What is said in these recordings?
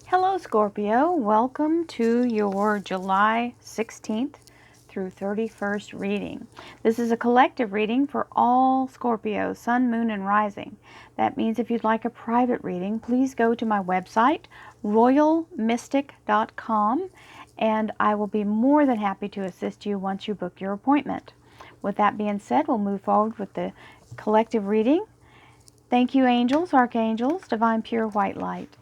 Hello Scorpio, welcome to your July 16th through 31st reading. This is a collective reading for all Scorpios, Sun, Moon, and Rising. That means if you'd like a private reading, please go to my website, royalmystic.com, and I will be more than happy to assist you once you book your appointment. With that being said, we'll move forward with the collective reading. Thank you, angels, archangels, divine pure white light.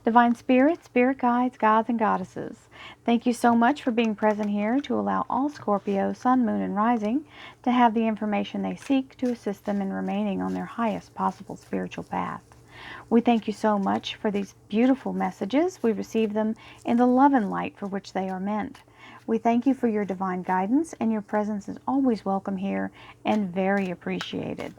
Divine Spirit, Spirit Guides, Gods, and Goddesses, thank you so much for being present here to allow all Scorpio, Sun, Moon, and Rising to have the information they seek to assist them in remaining on their highest possible spiritual path. We thank you so much for these beautiful messages. We receive them in the love and light for which they are meant. We thank you for your divine guidance, and your presence is always welcome here and very appreciated.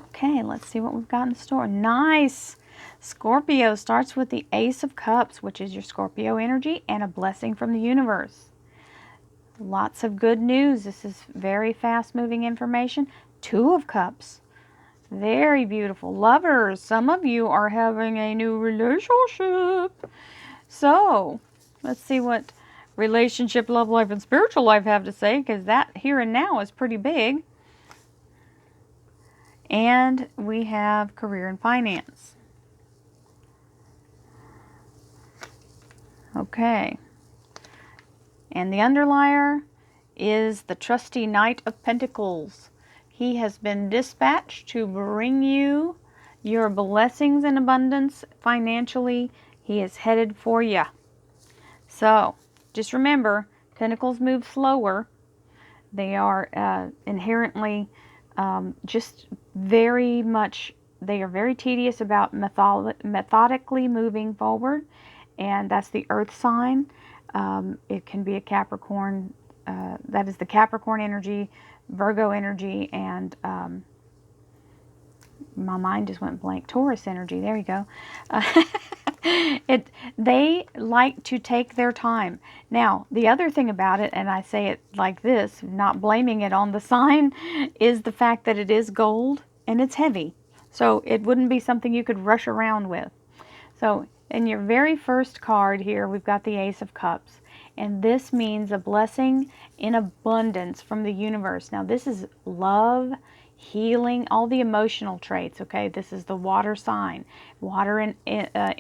Okay, let's see what we've got in store. Nice! Scorpio starts with the Ace of Cups, which is your Scorpio energy and a blessing from the universe. Lots of good news. This is very fast-moving information. Two of Cups. Very beautiful. Lovers, some of you are having a new relationship. So, let's see what relationship, love life, and spiritual life have to say, because that here and now is pretty big. And we have career and finance. Okay. And the underlier is the trusty Knight of Pentacles. He has been dispatched to bring you your blessings in abundance financially. He is headed for you. So, just remember, Pentacles move slower. They are inherently just very much, they are very tedious about methodically moving forward, and that's the earth sign. It can be a Capricorn, that is the Capricorn energy, Virgo energy, and my mind just went blank, Taurus energy, there you go. They like to take their time. Now, the other thing about it, and I say it like this, not blaming it on the sign, is the fact that it is gold and it's heavy. So it wouldn't be something you could rush around with. So in your very first card here, we've got the Ace of Cups. And this means a blessing in abundance from the universe. Now, this is love, healing, all the emotional traits, okay? This is the water sign. Water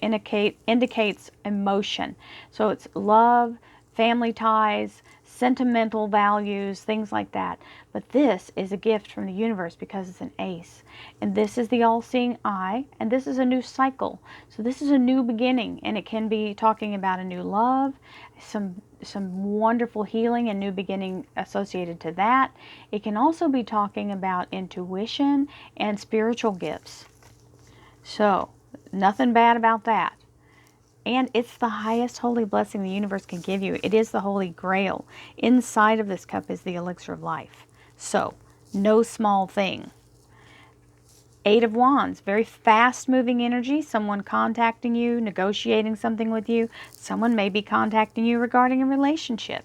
indicates emotion. So it's love, family ties, sentimental values, things like that. But this is a gift from the universe because it's an ace. And this is the all-seeing eye, and this is a new cycle. So this is a new beginning, and it can be talking about a new love, some wonderful healing and new beginning associated to that. It can also be talking about intuition and spiritual gifts. So, nothing bad about that. And it's the highest holy blessing the universe can give you. It is the Holy Grail. Inside of this cup is the elixir of life. So, no small thing. Eight of Wands, very fast-moving energy. Someone contacting you, negotiating something with you. Someone may be contacting you regarding a relationship.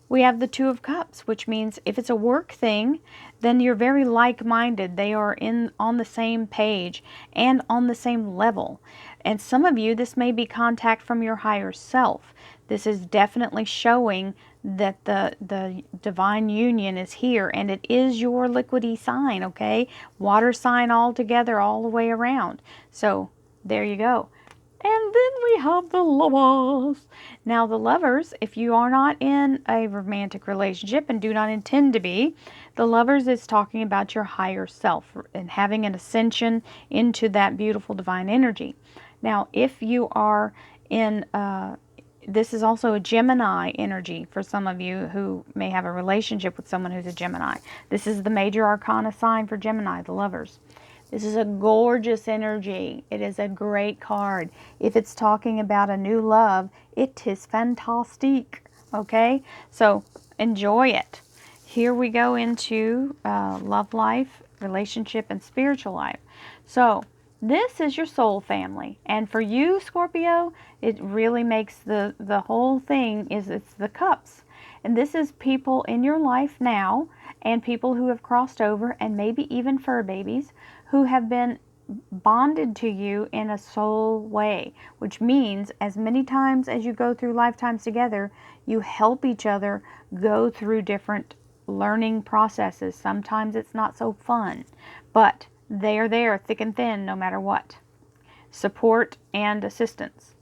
We have the Two of Cups, which means if it's a work thing, then you're very like-minded. They are on the same page and on the same level. And some of you, this may be contact from your higher self. This is definitely showing that the divine union is here, and it is your liquidy sign, okay? Water sign all together, all the way around. So there you go. And then we have the Lovers. Now the Lovers, if you are not in a romantic relationship and do not intend to be, the Lovers is talking about your higher self and having an ascension into that beautiful divine energy. Now, if you are in, this is also a Gemini energy for some of you who may have a relationship with someone who's a Gemini. This is the major arcana sign for Gemini, the Lovers. This is a gorgeous energy. It is a great card. If it's talking about a new love, it is fantastic. Okay? So, enjoy it. Here we go into love life, relationship, and spiritual life. So, this is your soul family. And for you, Scorpio, it really makes the whole thing is it's the cups. And this is people in your life now and people who have crossed over, and maybe even fur babies who have been bonded to you in a soul way, which means as many times as you go through lifetimes together, you help each other go through different learning processes. Sometimes it's not so fun, but they are there thick and thin no matter what. Support and assistance.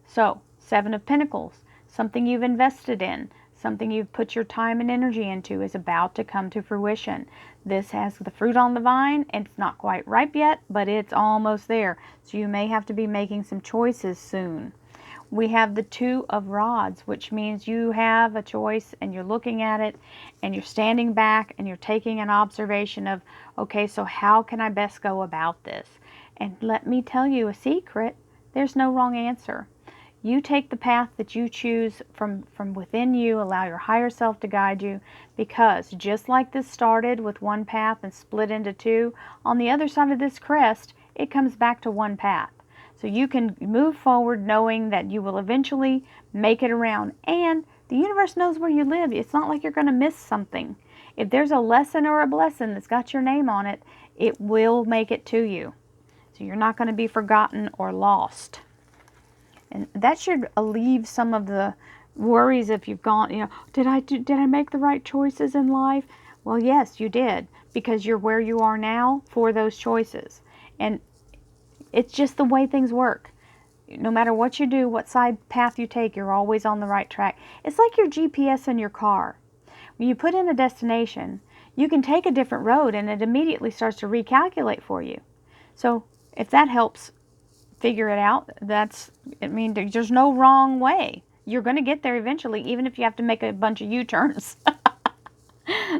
So, Seven of Pentacles, something you've invested in, something you've put your time and energy into is about to come to fruition. This has the fruit on the vine, and it's not quite ripe yet, but it's almost there. So you may have to be making some choices soon. We have the Two of Rods, which means you have a choice and you're looking at it and you're standing back and you're taking an observation of, okay, so how can I best go about this? And let me tell you a secret, there's no wrong answer. You take the path that you choose from within you, allow your higher self to guide you, because just like this started with one path and split into two, on the other side of this crest, it comes back to one path. So you can move forward knowing that you will eventually make it around. And the universe knows where you live. It's not like you're going to miss something. If there's a lesson or a blessing that's got your name on it, it will make it to you. So you're not going to be forgotten or lost. And that should alleviate some of the worries if you've gone, did I make the right choices in life? Well, yes, you did, because you're where you are now for those choices. And it's just the way things work. No matter what you do, what side path you take, you're always on the right track. It's like your GPS in your car. When you put in a destination, you can take a different road and it immediately starts to recalculate for you. So if that helps figure it out, there's no wrong way. You're going to get there eventually, even if you have to make a bunch of U-turns.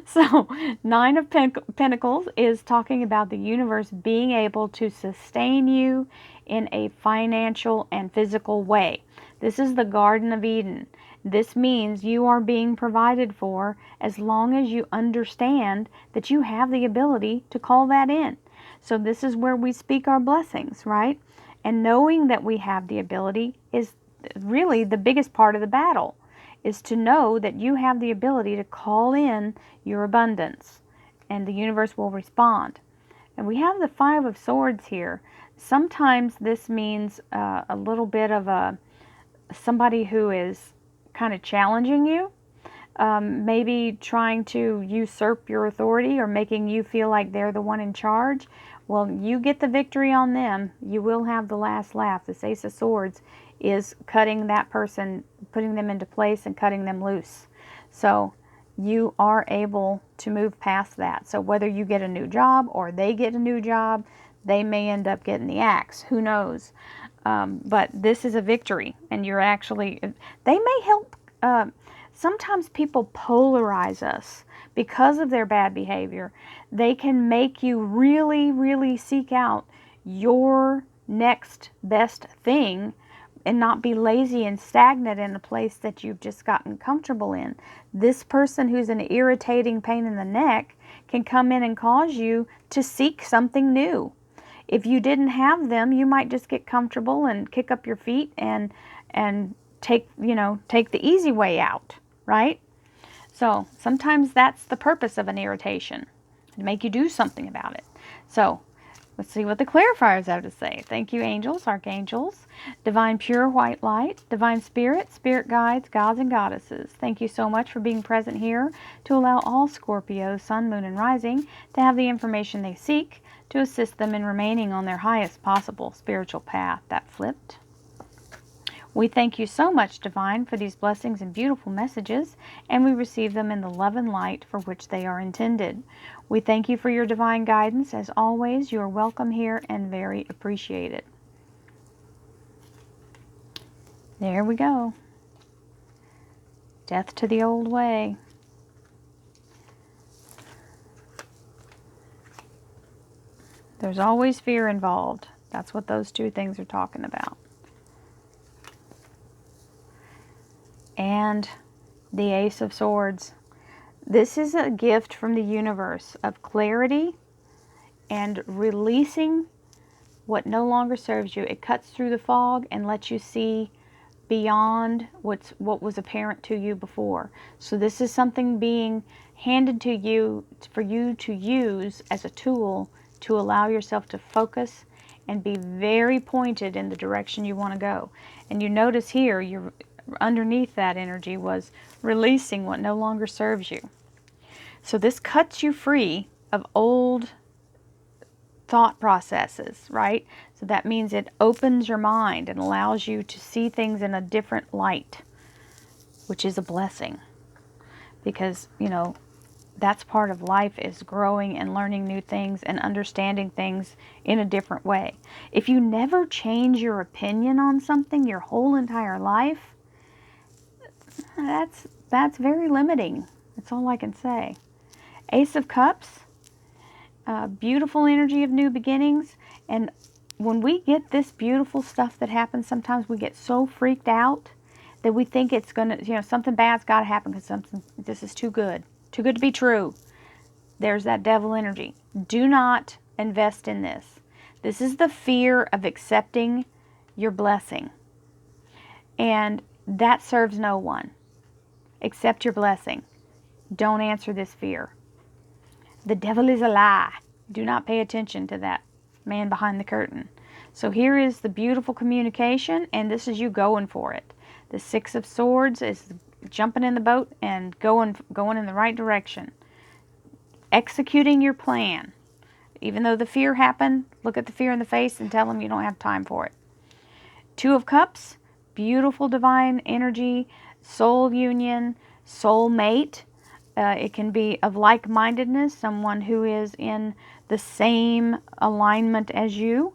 So, Nine of Pentacles is talking about the universe being able to sustain you in a financial and physical way. This is the Garden of Eden. This means you are being provided for as long as you understand that you have the ability to call that in. So this is where we speak our blessings, right? And knowing that we have the ability is really the biggest part of the battle, is to know that you have the ability to call in your abundance and the universe will respond. And we have the Five of Swords here. Sometimes this means a little bit of somebody who is kind of challenging you, maybe trying to usurp your authority or making you feel like they're the one in charge. Well, you get the victory on them. You will have the last laugh. This Ace of Swords is cutting that person, putting them into place and cutting them loose. So you are able to move past that. So whether you get a new job or they get a new job, they may end up getting the axe. Who knows? But this is a victory, and you're actually, they may help. Sometimes people polarize us because of their bad behavior. They can make you really, really seek out your next best thing and not be lazy and stagnant in a place that you've just gotten comfortable in. This person who's an irritating pain in the neck can come in and cause you to seek something new. If you didn't have them, you might just get comfortable and kick up your feet and take the easy way out, right? So sometimes that's the purpose of an irritation, to make you do something about it. So let's see what the clarifiers have to say. Thank you, angels, archangels, divine pure white light, divine spirit, spirit guides, gods and goddesses. Thank you so much for being present here to allow all Scorpios, sun, moon, and rising to have the information they seek to assist them in remaining on their highest possible spiritual path. That flipped. We thank you so much, Divine, for these blessings and beautiful messages, and we receive them in the love and light for which they are intended. We thank you for your divine guidance. As always, you are welcome here and very appreciated. There we go. Death to the old way. There's always fear involved. That's what those two things are talking about. And the Ace of Swords. This is a gift from the universe of clarity and releasing what no longer serves you. It cuts through the fog and lets you see beyond what was apparent to you before. So this is something being handed to you for you to use as a tool to allow yourself to focus and be very pointed in the direction you want to go. And you notice here, you're underneath that energy was releasing what no longer serves you. So this cuts you free of old thought processes, right? So that means it opens your mind and allows you to see things in a different light, which is a blessing. Because, you know, that's part of life, is growing and learning new things and understanding things in a different way. If you never change your opinion on something your whole entire life, that's very limiting. That's all I can say. Ace of Cups, beautiful energy of new beginnings. And when we get this beautiful stuff that happens, sometimes we get so freaked out that we think it's going to, you know, something bad's got to happen because this is too good to be true. There's that devil energy. Do not invest in this. This is the fear of accepting your blessing. And that serves no one. Accept your blessing. Don't answer this fear. The devil is a lie. Do not pay attention to that man behind the curtain. So here is the beautiful communication, and this is you going for it. The Six of Swords is jumping in the boat and going in the right direction. Executing your plan. Even though the fear happened, look at the fear in the face and tell them you don't have time for it. Two of Cups, beautiful divine energy, soul union, soul mate. It can be of like-mindedness, someone who is in the same alignment as you.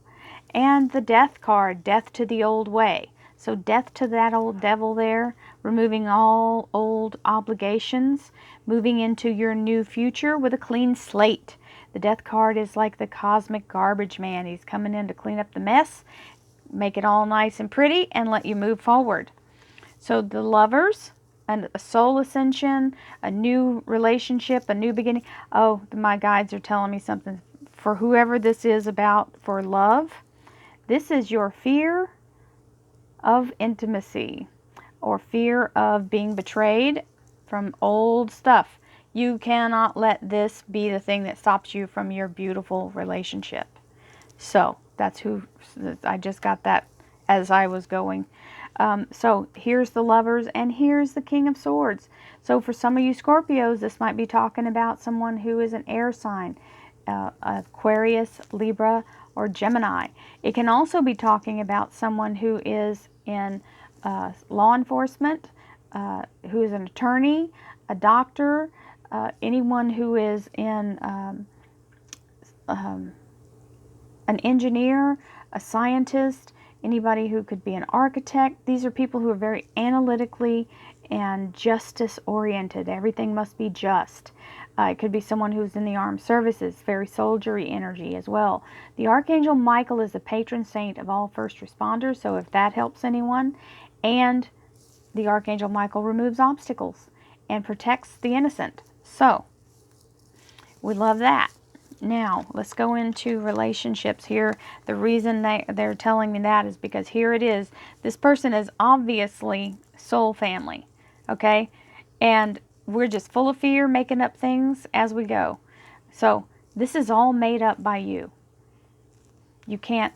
And the Death card, death to the old way. So death to that old devil there, removing all old obligations, moving into your new future with a clean slate. The Death card is like the cosmic garbage man. He's coming in to clean up the mess, make it all nice and pretty, and let you move forward. So the Lovers, and a soul ascension, a new relationship, a new beginning. Oh, my guides are telling me something. For whoever this is about for love, this is your fear of intimacy or fear of being betrayed from old stuff. You cannot let this be the thing that stops you from your beautiful relationship. So that's who, I just got that as I was going. So here's the Lovers, and here's the King of Swords. So for some of you Scorpios, this might be talking about someone who is an air sign, Aquarius, Libra, or Gemini. It can also be talking about someone who is in law enforcement, who is an attorney, a doctor, anyone who is in an engineer, a scientist, anybody who could be an architect. These are people who are very analytically and justice oriented. Everything must be just. It could be someone who's in the armed services, very soldiery energy as well. The Archangel Michael is the patron saint of all first responders, so if that helps anyone. And the Archangel Michael removes obstacles and protects the innocent. So, we love that. Now, let's go into relationships here. The reason they're telling me that is because here it is. This person is obviously soul family, okay? And we're just full of fear, making up things as we go. So, this is all made up by you. You can't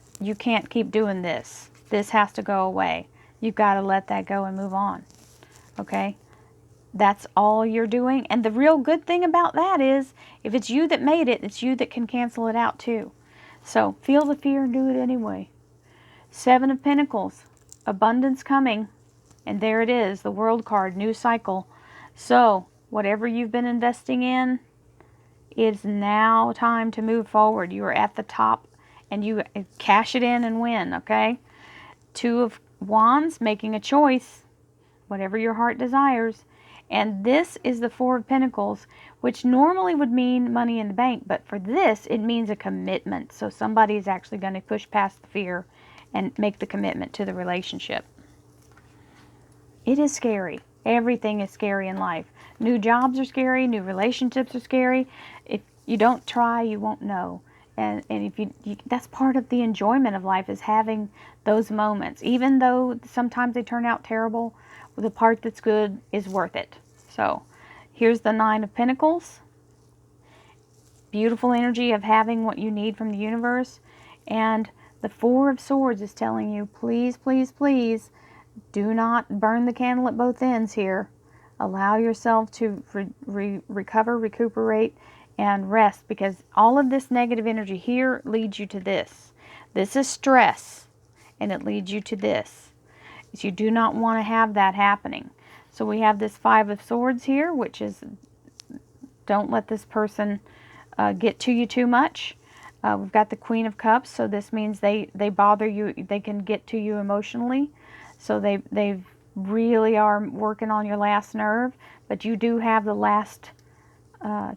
keep doing this. This has to go away. You've got to let that go and move on, okay? That's all you're doing. And the real good thing about that is, if it's you that made it, it's you that can cancel it out too. So feel the fear and do it anyway. Seven of Pentacles, abundance coming. And there it is, the World card, new cycle. So whatever you've been investing in, it's now time to move forward. You are at the top and you cash it in and win, okay? Two of Wands, making a choice, whatever your heart desires. And this is the Four of Pentacles, which normally would mean money in the bank, but for this, it means a commitment. So somebody is actually going to push past the fear and make the commitment to the relationship. It is scary. Everything is scary in life. New jobs are scary. New relationships are scary. If you don't try, you won't know. And if you that's part of the enjoyment of life, is having those moments. Even though sometimes they turn out terrible, the part that's good is worth it. So here's the Nine of Pentacles. Beautiful energy of having what you need from the universe. And The Four of Swords is telling you, please, please, please, do not burn the candle at both ends here. Allow yourself to recover, recuperate, and rest, because all of this negative energy here leads you to this. This is stress, and it leads you to this. You do not want to have that happening. So we have this Five of Swords here, which is, don't let this person get to you too much. We've got the Queen of Cups, so this means they bother you. They can get to you emotionally. So they really are working on your last nerve. But you do have the last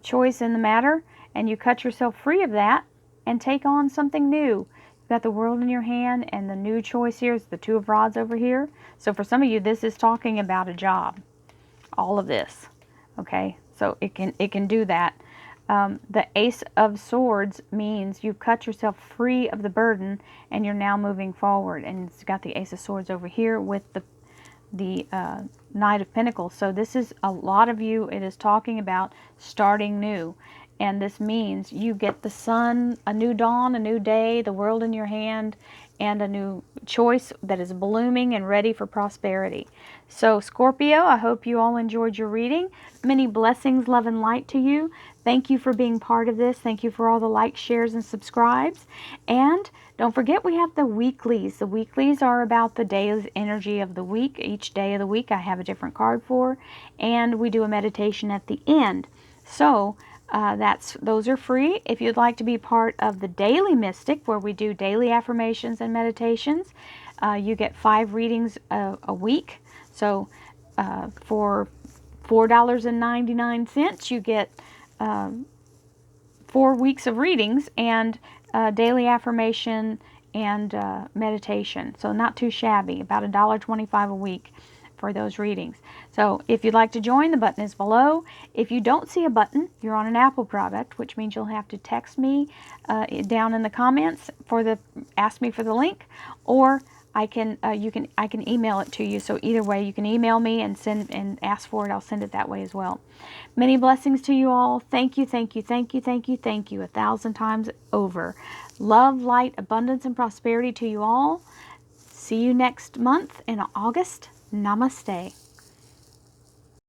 choice in the matter, and you cut yourself free of that and take on something new. You've got the World in your hand, and the new choice here is the Two of Rods over here. So for some of you, this is talking about a job. All of this, okay? So it can do that. The Ace of Swords means you've cut yourself free of the burden, and you're now moving forward. And it's got the Ace of Swords over here with the Knight of Pentacles. So this is, a lot of you, it is talking about starting new. And this means you get the sun, a new dawn, a new day, the world in your hand, and a new choice that is blooming and ready for prosperity. So Scorpio, I hope you all enjoyed your reading. Many blessings, love, and light to you. Thank you for being part of this. Thank you for all the likes, shares, and subscribes. And don't forget, we have the weeklies. The weeklies are about the day's energy of the week. Each day of the week I have a different card for, and we do a meditation at the end. So those are free. If you'd like to be part of the Daily Mystic, where we do daily affirmations and meditations, you get 5 readings a week. So for $4.99, you get 4 weeks of readings and daily affirmation and meditation. So not too shabby, about $1.25 a week for those readings. So if you'd like to join, the button is below. If you don't see a button, you're on an Apple product, which means you'll have to text me down in the comments ask me for the link, or I can email it to you. So either way, you can email me and ask for it. I'll send it that way as well. Many blessings to you all. Thank you, thank you, thank you, thank you, thank you 1,000 times over. Love, light, abundance, and prosperity to you all. See you next month in August. Namaste.